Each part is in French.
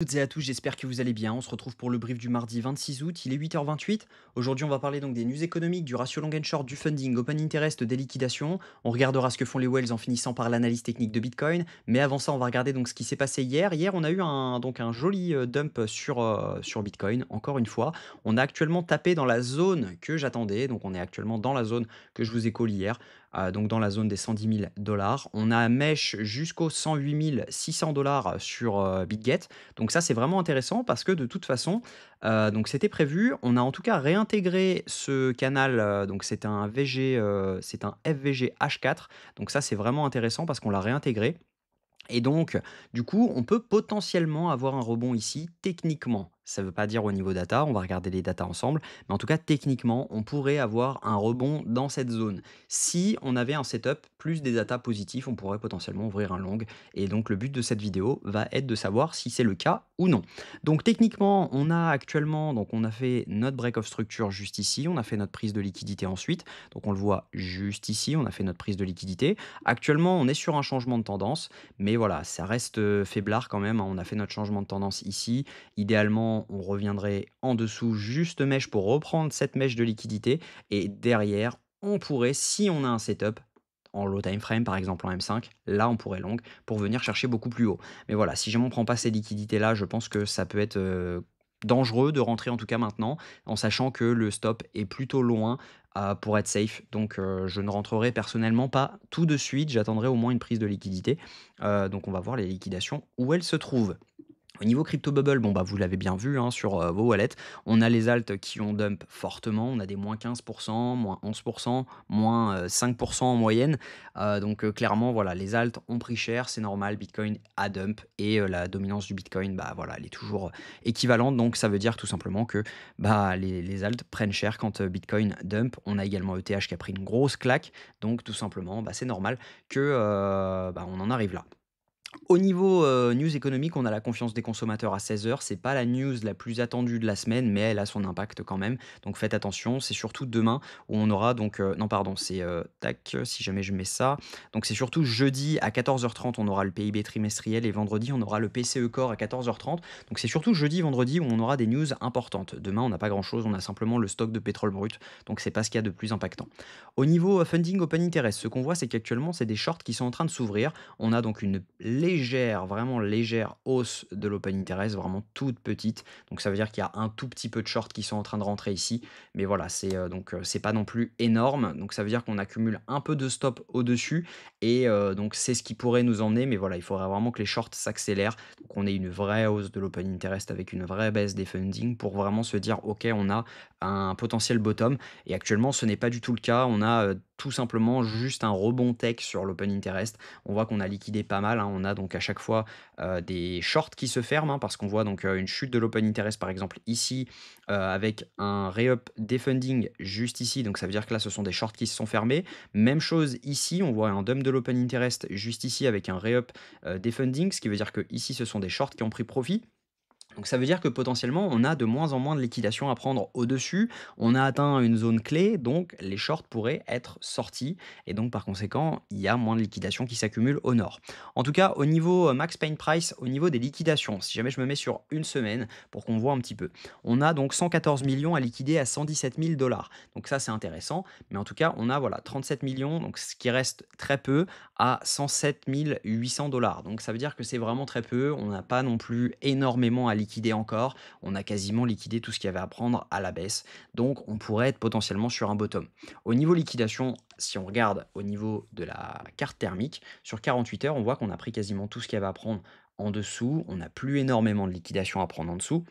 Toutes et à tous, j'espère que vous allez bien. On se retrouve pour le brief du mardi 26 août, il est 8h28. Aujourd'hui, on va parler donc des news économiques, du ratio long and short, du funding, open interest, des liquidations. On regardera ce que font les whales en finissant par l'analyse technique de Bitcoin. Mais avant ça, on va regarder donc ce qui s'est passé hier. Hier, on a eu un joli dump sur Bitcoin, encore une fois. On a actuellement tapé dans la zone que j'attendais. Donc, on est actuellement dans la zone que je vous ai call hier. Donc dans la zone des 110 000 dollars. On a mèche jusqu'aux 108 600 dollars sur BitGet. Donc ça, c'est vraiment intéressant parce que de toute façon, donc c'était prévu. On a en tout cas réintégré ce canal, donc c'est un FVG H4. Donc ça, c'est vraiment intéressant parce qu'on l'a réintégré. Et donc, du coup, on peut potentiellement avoir un rebond ici, techniquement. Ça ne veut pas dire au niveau data, on va regarder les datas ensemble, mais en tout cas, techniquement, on pourrait avoir un rebond dans cette zone. Si on avait un setup plus des datas positifs, on pourrait potentiellement ouvrir un long. Et donc, le but de cette vidéo va être de savoir si c'est le cas ou non. Donc, techniquement, on a actuellement, donc on a fait notre break of structure juste ici, on a fait notre prise de liquidité ensuite. Donc, on le voit juste ici, on a fait notre prise de liquidité. Actuellement, on est sur un changement de tendance. Mais voilà, ça reste, faiblard quand même, hein. On a fait notre changement de tendance ici. Idéalement, on reviendrait en dessous juste mèche pour reprendre cette mèche de liquidité et derrière, on pourrait, si on a un setup, en low time frame par exemple en M5, là on pourrait long pour venir chercher beaucoup plus haut. Mais voilà, si jamais on prend pas ces liquidités-là, je pense que ça peut être, dangereux de rentrer en tout cas maintenant, en sachant que le stop est plutôt loin, pour être safe. Donc, je ne rentrerai personnellement pas tout de suite, j'attendrai au moins une prise de liquidité. Donc on va voir les liquidations où elles se trouvent. Au niveau crypto bubble, bon bah vous l'avez bien vu hein, sur vos wallets, on a les alts qui ont dump fortement, on a des moins 15%, moins 11%, moins 5% en moyenne. Donc clairement voilà, les alts ont pris cher, c'est normal, Bitcoin a dump et la dominance du Bitcoin, bah voilà, elle est toujours équivalente. Donc ça veut dire tout simplement que bah, les alts prennent cher quand Bitcoin dump. On a également ETH qui a pris une grosse claque, donc tout simplement bah, c'est normal que bah, on en arrive là. Au niveau, news économique, on a la confiance des consommateurs à 16 heures. C'est pas la news la plus attendue de la semaine, mais elle a son impact quand même. Donc faites attention, c'est surtout demain où on aura donc, non pardon, c'est, tac, si jamais je mets ça, donc c'est surtout jeudi à 14h30, on aura le PIB trimestriel et vendredi, on aura le PCE Core à 14h30. Donc c'est surtout jeudi, vendredi où on aura des news importantes. Demain, on n'a pas grand chose, on a simplement le stock de pétrole brut, donc c'est pas ce qu'il y a de plus impactant. Au niveau, funding open interest, ce qu'on voit, c'est qu'actuellement, c'est des shorts qui sont en train de s'ouvrir. On a donc une légère, vraiment légère hausse de l'open interest, vraiment toute petite. Donc ça veut dire qu'il y a un tout petit peu de shorts qui sont en train de rentrer ici. Mais voilà, c'est pas non plus énorme. Donc ça veut dire qu'on accumule un peu de stop au-dessus. Et donc c'est ce qui pourrait nous emmener. Mais voilà, il faudrait vraiment que les shorts s'accélèrent. Donc on ait une vraie hausse de l'open interest avec une vraie baisse des funding pour vraiment se dire, OK, on a un potentiel bottom. Et actuellement, ce n'est pas du tout le cas. On a tout simplement juste un rebond tech sur l'open interest. On voit qu'on a liquidé pas mal, hein. On a donc à chaque fois des shorts qui se ferment, hein, parce qu'on voit donc une chute de l'open interest par exemple ici, avec un re-up des funding juste ici. Donc ça veut dire que là ce sont des shorts qui se sont fermés. Même chose ici, on voit un dump de l'open interest juste ici avec un re-up des funding, ce qui veut dire que ici ce sont des shorts qui ont pris profit. Donc ça veut dire que potentiellement, on a de moins en moins de liquidations à prendre au-dessus. On a atteint une zone clé, donc les shorts pourraient être sortis. Et donc par conséquent, il y a moins de liquidations qui s'accumulent au nord. En tout cas, au niveau max pain price, au niveau des liquidations, si jamais je me mets sur une semaine pour qu'on voit un petit peu, on a donc 114 millions à liquider à 117 000 dollars. Donc ça, c'est intéressant. Mais en tout cas, on a voilà 37 millions, donc ce qui reste très peu, à 107 800 dollars. Donc ça veut dire que c'est vraiment très peu. On n'a pas non plus énormément à liquider encore. On a quasiment liquidé tout ce qu'il y avait à prendre à la baisse. Donc on pourrait être potentiellement sur un bottom. Au niveau liquidation, si on regarde au niveau de la carte thermique, sur 48 heures, on voit qu'on a pris quasiment tout ce qu'il y avait à prendre en dessous. On n'a plus énormément de liquidation à prendre en dessous.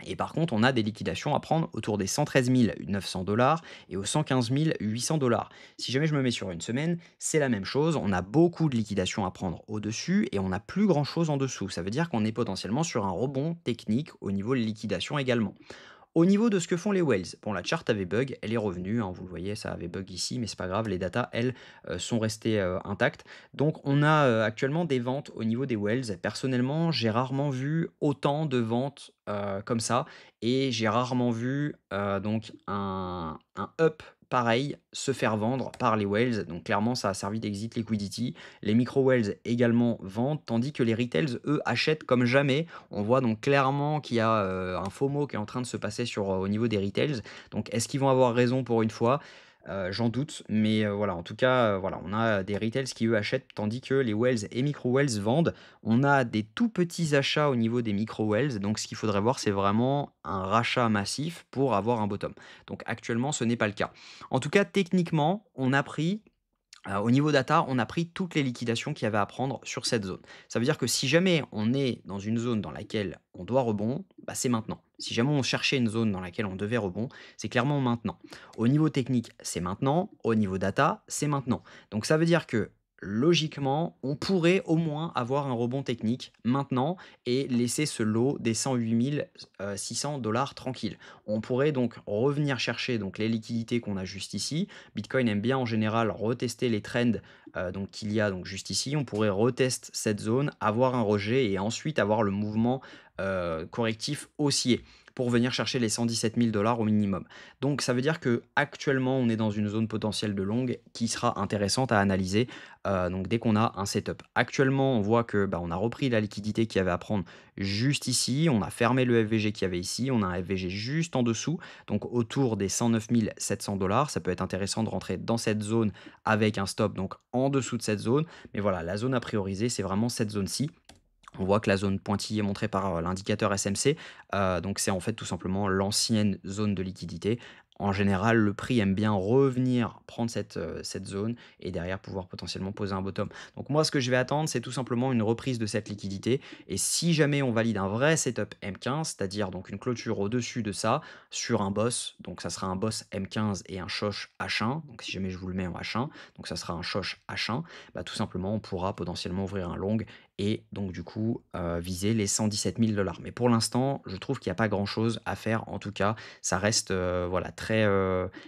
Et par contre, on a des liquidations à prendre autour des 113 900 dollars et aux 115 800 dollars. Si jamais je me mets sur une semaine, c'est la même chose. On a beaucoup de liquidations à prendre au-dessus et on n'a plus grand-chose en dessous. Ça veut dire qu'on est potentiellement sur un rebond technique au niveau de liquidation également. Au niveau de ce que font les whales, bon, la chart avait bug, elle est revenue, hein, vous le voyez, ça avait bug ici, mais c'est pas grave, les datas, elles, sont restées intactes. Donc, on a actuellement des ventes au niveau des whales. Personnellement, j'ai rarement vu autant de ventes comme ça, et j'ai rarement vu donc un up pareil, se faire vendre par les whales. Donc clairement, ça a servi d'exit liquidity. Les micro whales également vendent, tandis que les retails, eux, achètent comme jamais. On voit donc clairement qu'il y a un FOMO qui est en train de se passer au niveau des retails. Donc est-ce qu'ils vont avoir raison pour une fois? J'en doute, mais voilà, en tout cas, voilà, on a des retails qui, eux, achètent tandis que les whales et micro whales vendent. On a des tout petits achats au niveau des micro whales, donc ce qu'il faudrait voir, c'est vraiment un rachat massif pour avoir un bottom. Donc actuellement, ce n'est pas le cas. En tout cas, techniquement, on a pris au niveau data, on a pris toutes les liquidations qu'il y avait à prendre sur cette zone. Ça veut dire que si jamais on est dans une zone dans laquelle on doit rebond, bah, c'est maintenant. Si jamais on cherchait une zone dans laquelle on devait rebond, c'est clairement maintenant. Au niveau technique, c'est maintenant. Au niveau data, c'est maintenant. Donc ça veut dire que logiquement, on pourrait au moins avoir un rebond technique maintenant et laisser ce lot des 108 600 dollars tranquille. On pourrait donc revenir chercher donc les liquidités qu'on a juste ici. Bitcoin aime bien en général retester les trends donc qu'il y a donc juste ici. On pourrait retester cette zone, avoir un rejet et ensuite avoir le mouvement correctif haussier pour venir chercher les 117 000 dollars au minimum. Donc ça veut dire que actuellement on est dans une zone potentielle de longue qui sera intéressante à analyser donc dès qu'on a un setup. Actuellement on voit que bah, on a repris la liquidité qu'il y avait à prendre juste ici, on a fermé le FVG qu'il y avait ici, on a un FVG juste en dessous, donc autour des 109 700 dollars. Ça peut être intéressant de rentrer dans cette zone avec un stop donc en dessous de cette zone. Mais voilà, la zone à prioriser, c'est vraiment cette zone-ci. On voit que la zone pointillée montrée par l'indicateur SMC, donc c'est en fait tout simplement l'ancienne zone de liquidité. En général, le prix aime bien revenir prendre cette zone et derrière pouvoir potentiellement poser un bottom. Donc moi, ce que je vais attendre, c'est tout simplement une reprise de cette liquidité. Et si jamais on valide un vrai setup M15, c'est-à-dire donc une clôture au-dessus de ça, sur un boss, donc ça sera un boss M15 et un shosh H1, donc si jamais je vous le mets en H1, donc ça sera un shosh H1, bah, tout simplement on pourra potentiellement ouvrir un long et donc du coup, viser les 117 000 dollars. Mais pour l'instant, je trouve qu'il y a pas grand chose à faire. En tout cas, ça reste, voilà, très,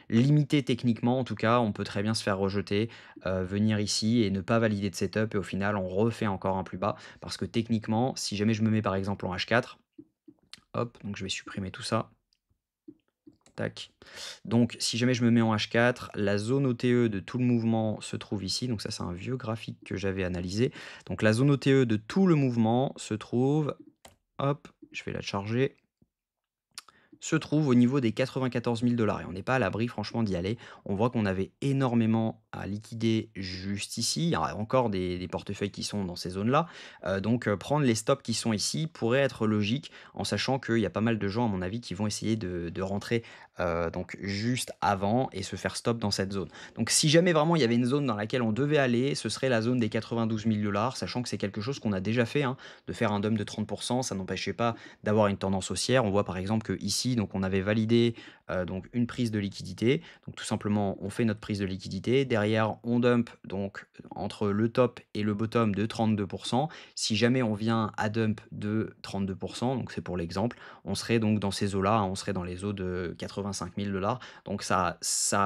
limité techniquement. En tout cas, on peut très bien se faire rejeter, venir ici et ne pas valider de setup et au final, on refait encore un plus bas. Parce que techniquement, si jamais je me mets par exemple en H4, hop, donc je vais supprimer tout ça. Tac. Donc, si jamais je me mets en H4, la zone OTE de tout le mouvement se trouve ici. Donc ça, c'est un vieux graphique que j'avais analysé. Donc la zone OTE de tout le mouvement se trouve, hop, je vais la charger, se trouve au niveau des 94 000 dollars. Et on n'est pas à l'abri, franchement, d'y aller. On voit qu'on avait énormément à liquider juste ici. Il y a encore des portefeuilles qui sont dans ces zones-là. Donc, prendre les stops qui sont ici pourrait être logique, en sachant qu'il y a pas mal de gens, à mon avis, qui vont essayer de rentrer donc juste avant et se faire stop dans cette zone. Donc, si jamais vraiment il y avait une zone dans laquelle on devait aller, ce serait la zone des 92 000 dollars, sachant que c'est quelque chose qu'on a déjà fait, hein, de faire un dump de 30%. Ça n'empêchait pas d'avoir une tendance haussière. On voit par exemple que ici, donc on avait validé donc une prise de liquidité. Donc tout simplement, on fait notre prise de liquidité. Derrière, on dump donc entre le top et le bottom de 32%. Si jamais on vient à dump de 32%, donc c'est pour l'exemple, on serait donc dans ces eaux-là, hein, on serait dans les eaux de 85 000 dollars. Donc ça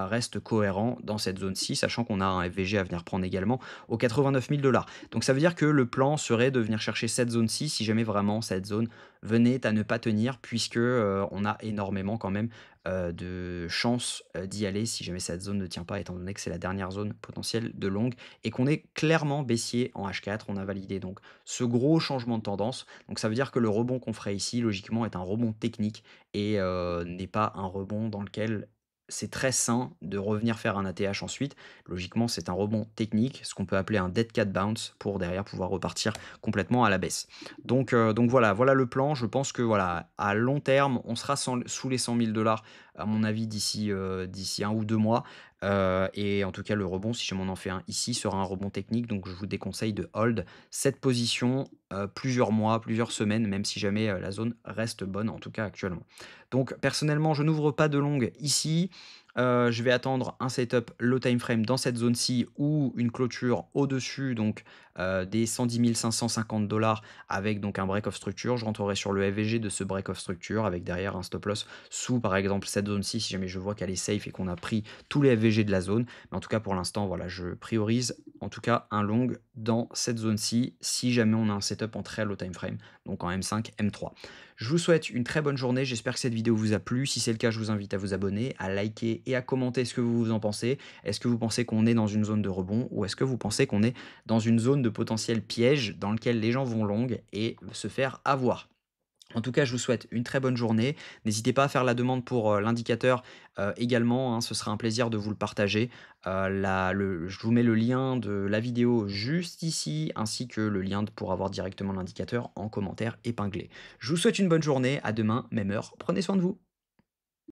reste cohérent dans cette zone-ci, sachant qu'on a un FVG à venir prendre également aux 89 000 dollars. Donc ça veut dire que le plan serait de venir chercher cette zone-ci si jamais vraiment cette zone venait à ne pas tenir puisque, on a énormément quand même, de chances, d'y aller si jamais cette zone ne tient pas étant donné que c'est la dernière zone potentielle de longue et qu'on est clairement baissier en H4. On a validé donc ce gros changement de tendance. Donc ça veut dire que le rebond qu'on ferait ici logiquement est un rebond technique et n'est pas un rebond dans lequel c'est très sain de revenir faire un ATH ensuite. Logiquement, c'est un rebond technique, ce qu'on peut appeler un dead cat bounce pour derrière pouvoir repartir complètement à la baisse. Donc voilà le plan. Je pense que voilà, à long terme, on sera sous les 100 000 dollars à mon avis d'ici 1 ou 2 mois. Et en tout cas, le rebond, si jamais on en fait un ici, sera un rebond technique. Donc je vous déconseille de hold cette position plusieurs mois, plusieurs semaines, même si jamais la zone reste bonne, en tout cas actuellement. Donc personnellement, je n'ouvre pas de longue ici. Je vais attendre un setup low time frame dans cette zone-ci ou une clôture au-dessus, donc des 110 550 dollars avec donc un break of structure. Je rentrerai sur le FVG de ce break of structure avec derrière un stop loss sous par exemple cette zone-ci si jamais je vois qu'elle est safe et qu'on a pris tous les FVG de la zone. Mais en tout cas pour l'instant voilà, je priorise en tout cas un long dans cette zone-ci si jamais on a un setup en très low time frame, donc en M5, M3. Je vous souhaite une très bonne journée, j'espère que cette vidéo vous a plu. Si c'est le cas, je vous invite à vous abonner, à liker et à commenter ce que vous en pensez. Est-ce que vous pensez qu'on est dans une zone de rebond ou est-ce que vous pensez qu'on est dans une zone de potentiel piège dans lequel les gens vont long et se faire avoir? En tout cas, je vous souhaite une très bonne journée. N'hésitez pas à faire la demande pour l'indicateur également, hein, ce sera un plaisir de vous le partager. Je vous mets le lien de la vidéo juste ici, ainsi que le lien pour avoir directement l'indicateur en commentaire épinglé. Je vous souhaite une bonne journée, à demain, même heure. Prenez soin de vous.